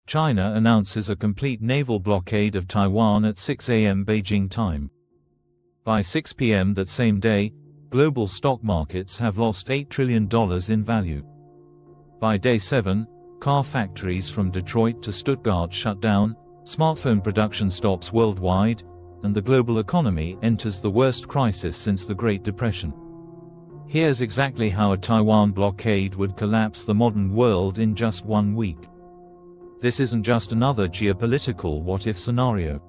China announces a complete naval blockade of Taiwan at 6 a.m. Beijing time. By 6 p.m. that same day, global stock markets have lost $8 trillion in value. By day 7, car factories from Detroit to Stuttgart shut down, smartphone production stops worldwide, and the global economy enters the worst crisis since the Great Depression. Here's exactly how a Taiwan blockade would collapse the modern world in just 1 week. This isn't just another geopolitical what-if scenario.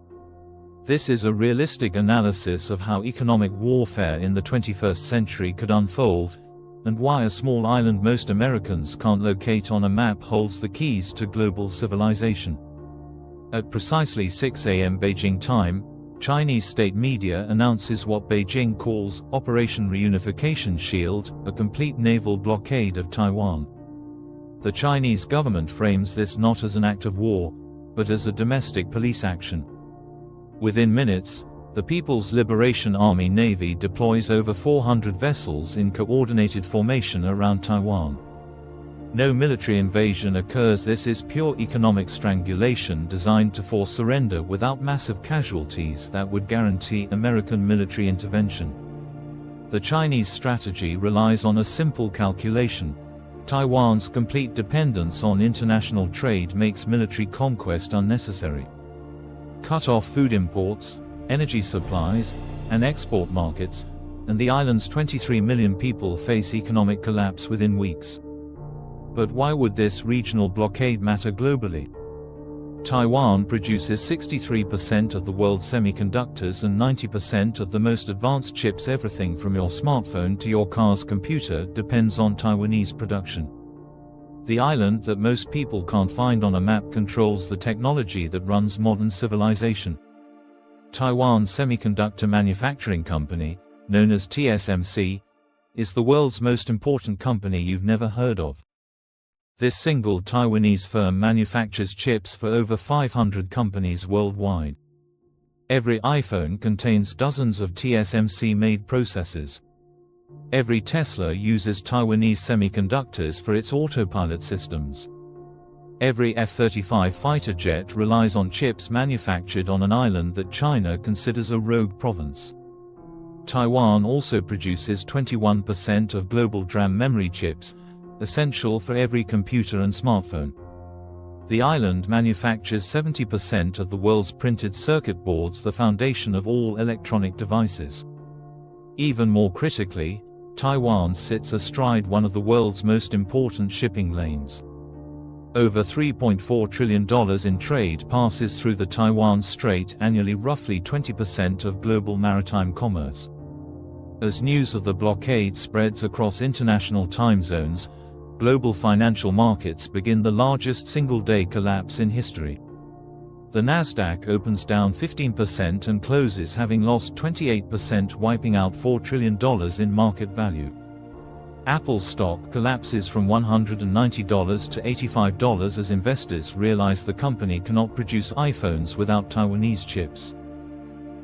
This is a realistic analysis of how economic warfare in the 21st century could unfold, and why a small island most Americans can't locate on a map holds the keys to global civilization. At precisely 6 a.m. Beijing time, Chinese state media announces what Beijing calls Operation Reunification Shield, a complete naval blockade of Taiwan. The Chinese government frames this not as an act of war, but as a domestic police action. Within minutes, the People's Liberation Army Navy deploys over 400 vessels in coordinated formation around Taiwan. No military invasion occurs. This is pure economic strangulation designed to force surrender without massive casualties that would guarantee American military intervention. The Chinese strategy relies on a simple calculation. Taiwan's complete dependence on international trade makes military conquest unnecessary. Cut off food imports, energy supplies, and export markets, and the island's 23 million people face economic collapse within weeks. But why would this regional blockade matter globally? Taiwan produces 63% of the world's semiconductors and 90% of the most advanced chips. Everything from your smartphone to your car's computer depends on Taiwanese production. The island that most people can't find on a map controls the technology that runs modern civilization. Taiwan Semiconductor Manufacturing Company, known as TSMC, is the world's most important company you've never heard of. This single Taiwanese firm manufactures chips for over 500 companies worldwide. Every iPhone contains dozens of TSMC-made processors. Every Tesla uses Taiwanese semiconductors for its autopilot systems. Every F-35 fighter jet relies on chips manufactured on an island that China considers a rogue province. Taiwan also produces 21% of global DRAM memory chips, essential for every computer and smartphone. The island manufactures 70% of the world's printed circuit boards, the foundation of all electronic devices. Even more critically, Taiwan sits astride one of the world's most important shipping lanes. Over $3.4 trillion in trade passes through the Taiwan Strait annually, roughly 20% of global maritime commerce. As news of the blockade spreads across international time zones, global financial markets begin the largest single-day collapse in history. The Nasdaq opens down 15% and closes having lost 28%, wiping out $4 trillion in market value. Apple's stock collapses from $190 to $85 as investors realize the company cannot produce iPhones without Taiwanese chips.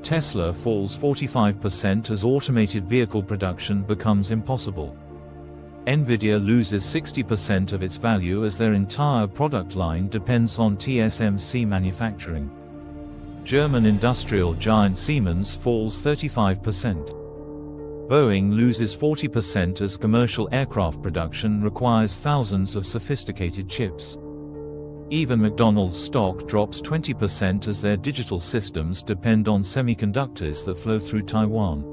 Tesla falls 45% as automated vehicle production becomes impossible. Nvidia loses 60% of its value as their entire product line depends on TSMC manufacturing. German industrial giant Siemens falls 35%. Boeing loses 40% as commercial aircraft production requires thousands of sophisticated chips. Even McDonald's stock drops 20% as their digital systems depend on semiconductors that flow through Taiwan.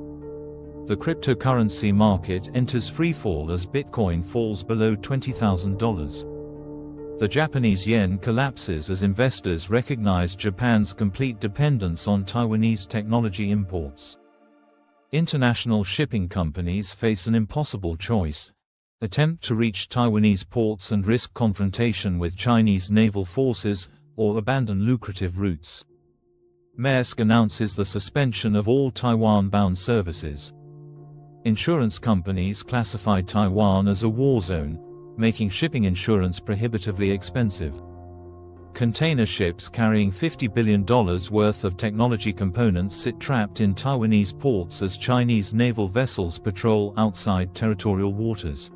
The cryptocurrency market enters freefall as Bitcoin falls below $20,000. The Japanese yen collapses as investors recognize Japan's complete dependence on Taiwanese technology imports. International shipping companies face an impossible choice: attempt to reach Taiwanese ports and risk confrontation with Chinese naval forces, or abandon lucrative routes. Maersk announces the suspension of all Taiwan-bound services. Insurance companies classify Taiwan as a war zone, making shipping insurance prohibitively expensive. Container ships carrying $50 billion worth of technology components sit trapped in Taiwanese ports as Chinese naval vessels patrol outside territorial waters.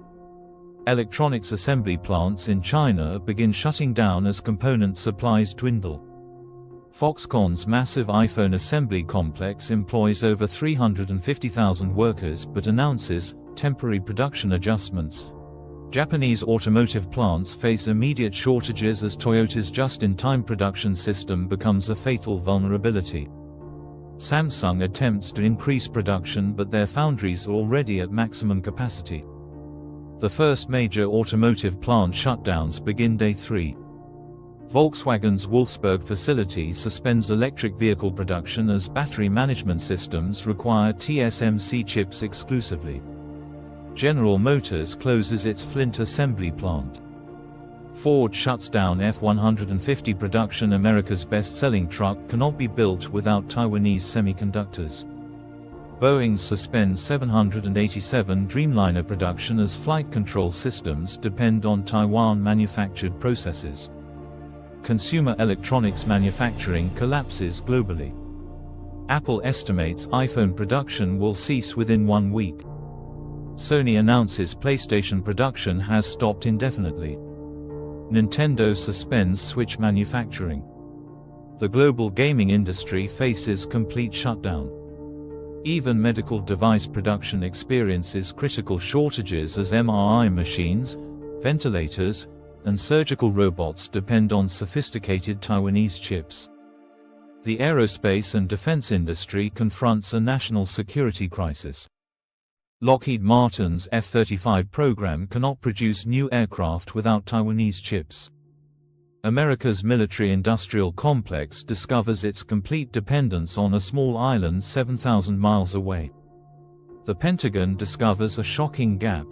Electronics assembly plants in China begin shutting down as component supplies dwindle. Foxconn's massive iPhone assembly complex employs over 350,000 workers but announces temporary production adjustments. Japanese automotive plants face immediate shortages as Toyota's just-in-time production system becomes a fatal vulnerability. Samsung attempts to increase production but their foundries are already at maximum capacity. The first major automotive plant shutdowns begin day 3. Volkswagen's Wolfsburg facility suspends electric vehicle production as battery management systems require TSMC chips exclusively. General Motors closes its Flint assembly plant. Ford shuts down F-150 production. America's best-selling truck cannot be built without Taiwanese semiconductors. Boeing suspends 787 Dreamliner production as flight control systems depend on Taiwan-manufactured processes. Consumer electronics manufacturing collapses globally. Apple estimates iPhone production will cease within 1 week. Sony announces PlayStation production has stopped indefinitely. Nintendo suspends Switch manufacturing. The global gaming industry faces complete shutdown. Even medical device production experiences critical shortages as MRI machines, ventilators, and surgical robots depend on sophisticated Taiwanese chips. The aerospace and defense industry confronts a national security crisis. Lockheed Martin's F-35 program cannot produce new aircraft without Taiwanese chips. America's military-industrial complex discovers its complete dependence on a small island 7,000 miles away. The Pentagon discovers a shocking gap.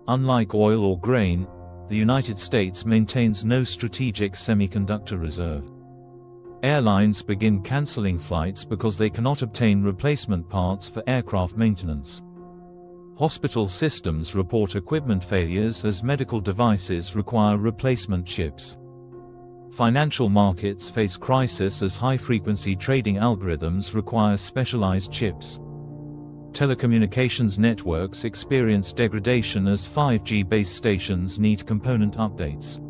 Unlike oil or grain, the United States maintains no strategic semiconductor reserve. Airlines begin canceling flights because they cannot obtain replacement parts for aircraft maintenance. Hospital systems report equipment failures as medical devices require replacement chips. Financial markets face crisis as high-frequency trading algorithms require specialized chips. Telecommunications networks experience degradation as 5G base stations need component updates.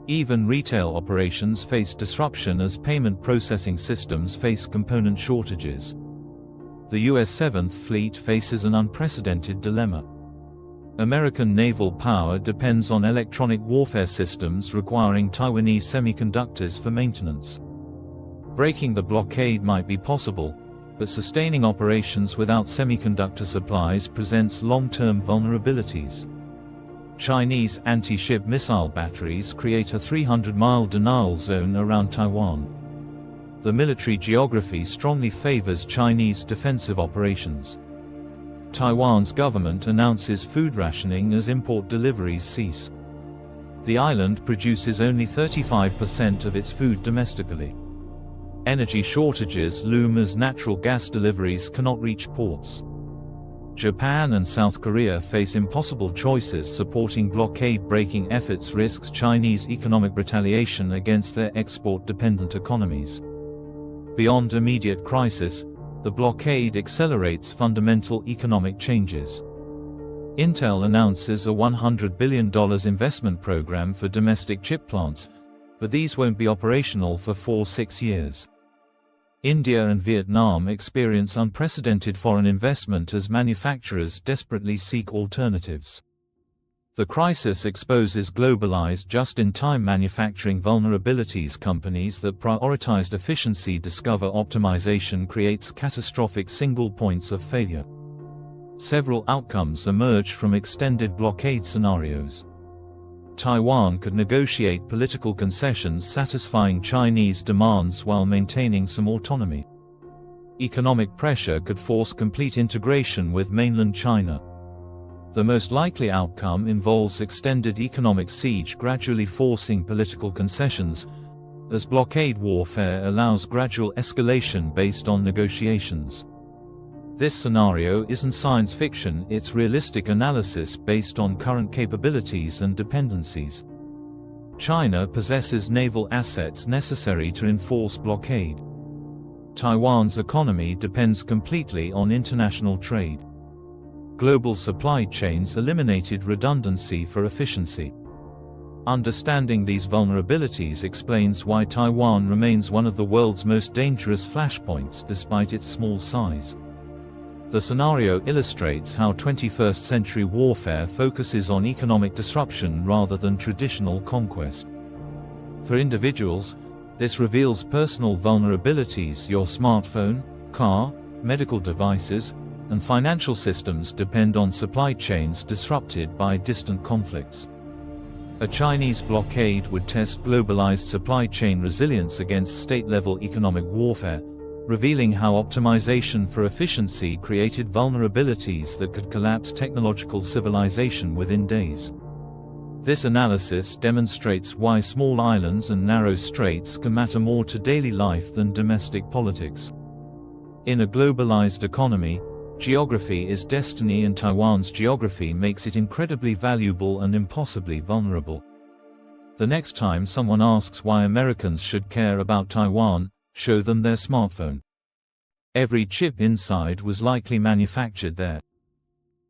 Even retail operations face disruption as payment processing systems face component shortages. The U.S. 7th Fleet faces an unprecedented dilemma. American naval power depends on electronic warfare systems requiring Taiwanese semiconductors for maintenance. Breaking the blockade might be possible, but sustaining operations without semiconductor supplies presents long-term vulnerabilities. Chinese anti-ship missile batteries create a 300-mile denial zone around Taiwan. The military geography strongly favors Chinese defensive operations. Taiwan's government announces food rationing as import deliveries cease. The island produces only 35% of its food domestically. Energy shortages loom as natural gas deliveries cannot reach ports. Japan and South Korea face impossible choices. Supporting blockade-breaking efforts risks Chinese economic retaliation against their export-dependent economies. Beyond immediate crisis, the blockade accelerates fundamental economic changes. Intel announces a $100 billion investment program for domestic chip plants, but these won't be operational for 4-6 years. India and Vietnam experience unprecedented foreign investment as manufacturers desperately seek alternatives. The crisis exposes globalized just-in-time manufacturing vulnerabilities. Companies that prioritized efficiency discover optimization creates catastrophic single points of failure. Several outcomes emerge from extended blockade scenarios. Taiwan could negotiate political concessions satisfying Chinese demands while maintaining some autonomy. Economic pressure could force complete integration with mainland China. The most likely outcome involves extended economic siege gradually forcing political concessions, as blockade warfare allows gradual escalation based on negotiations. This scenario isn't science fiction, it's realistic analysis based on current capabilities and dependencies. China possesses naval assets necessary to enforce blockade. Taiwan's economy depends completely on international trade. global supply chains eliminated redundancy for efficiency. Understanding these vulnerabilities explains why Taiwan remains one of the world's most dangerous flashpoints despite its small size. The scenario illustrates how 21st-century warfare focuses on economic disruption rather than traditional conquest. For individuals, this reveals personal vulnerabilities. Your smartphone, car, medical devices, and financial systems depend on supply chains disrupted by distant conflicts. A Chinese blockade would test globalized supply chain resilience against state-level economic warfare, revealing how optimization for efficiency created vulnerabilities that could collapse technological civilization within days. This analysis demonstrates why small islands and narrow straits can matter more to daily life than domestic politics. In a globalized economy, geography is destiny, and Taiwan's geography makes it incredibly valuable and impossibly vulnerable. The next time someone asks why Americans should care about Taiwan, show them their smartphone. Every chip inside was likely manufactured there.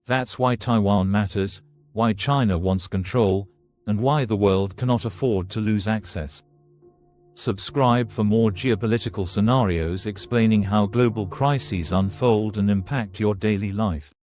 That's why Taiwan matters, why China wants control, and why the world cannot afford to lose access. Subscribe for more geopolitical scenarios explaining how global crises unfold and impact your daily life.